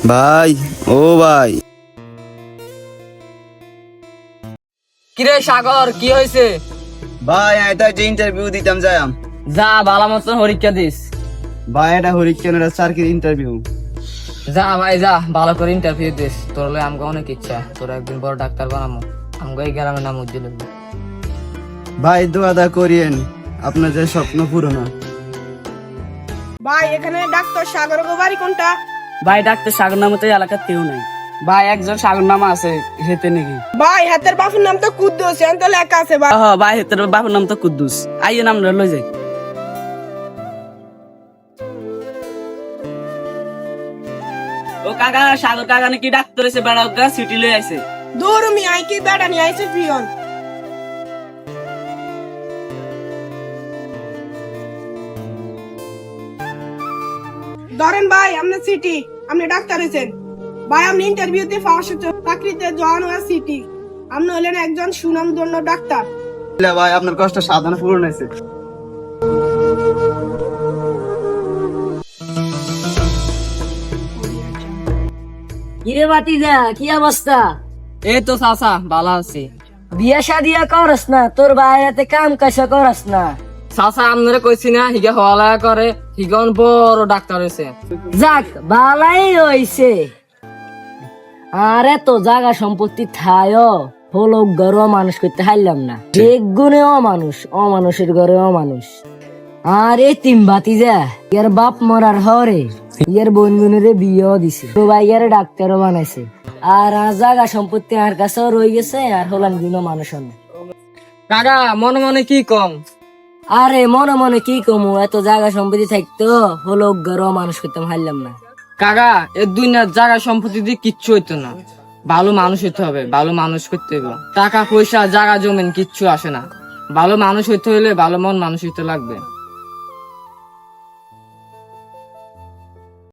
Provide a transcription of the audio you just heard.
ভাই, ও ভাই, কিরে সাগর, কি হয়েছে? ভাই এটা যে ইন্টারভিউ দিতাম যাইম। যা ভালো মতন পরীক্ষা দিস। ভাই এটা হরিকেনের চাকরির ইন্টারভিউ। যা ভাই যা, ভালো করে ইন্টারভিউ দিস। তোর হলে আমাকে অনেক ইচ্ছা, তোর একদিন বড় ডাক্তার বানাবো। আমাকে এই গ্রামের নাম উজ্জ্বল করবো। ভাই দোয়া করিয়েন আপনার যে স্বপ্ন পূরণ হয়। ভাই এখানে ডাক্তার সাগর বাড়ি কোনটা? ভাই ডাক্তার সাগর নামে তো এই এলাকার কেউ নাই। ভাই একজন সাগর নামা আছে হেতে নাকি? ভাই হাতের বাপুর নাম তো কুদ্দুস, এখানে তো লেখা আছে ভাই। ভাই হেতের বাপুর নাম তো কুদ্দুস। আইয়ে নাম লই যাই। ও কাকা, সাগর কাকা নাকি ডাক্তার এসে বেড়াও গা সিটি লই আইছে। দূর মি আই কি বেড়া নিয়ে আইছে পিয়ন। ধরেন ভাই আপনার সিটি, আপনি ডাক্তার হয়েছেন। ভাই আপনি ইন্টারভিউতে ফার্স্ট চাকরিতে জয়েন হওয়া সিটি। আপনি হলেন একজন সুনামধন্য ডাক্তার। ভাই আপনার কষ্ট সাধনা পূরণ হয়েছে। কিরে বাতিজা, কি অবস্থা? এই তো চাচা, ভালো আছি। বিয়া শাদিয়া করস না, তোর বাইরেতে কাম কাজ করস না। চাচা আপনারা কইছি না, হিগা হওয়া করে, হিগন বড় ডাক্তার হয়েছে। যাক বালাই হইছে। আরে তো জায়গা সম্পত্তি থায় হলো ঘরে মানুষ করতে হারলাম না। এক গুণে অমানুষের ঘরে অমানুষ। আর এই তিন বাতিজা ইয়ার বাপ মরার হরে ইয়ার বোন বোনের বিয়েও দিছে, তো ভাই ইয়ার ডাক্তারও বানাইছে। আর জায়গা সম্পত্তি আর কাছেও রয়ে গেছে, আর হলাম গুণও মানুষ না। কাকা মনে মনে কি কম? আরে মনে মনে কি কমু, এত জায়গা সম্পত্তি থাকতো হলো ঘরও মানুষ করতে হারলাম না। কাকা এর দুনিয়ার জায়গা সম্পত্তি দিয়ে কিচ্ছু হইতো না। ভালো মানুষ হইতে হবে, ভালো মানুষ করতে হবে। টাকা পয়সা জায়গা জমিন কিচ্ছু আসে না। ভালো মানুষ হইতে হলে ভালো মন মানুষ হইতে লাগবে।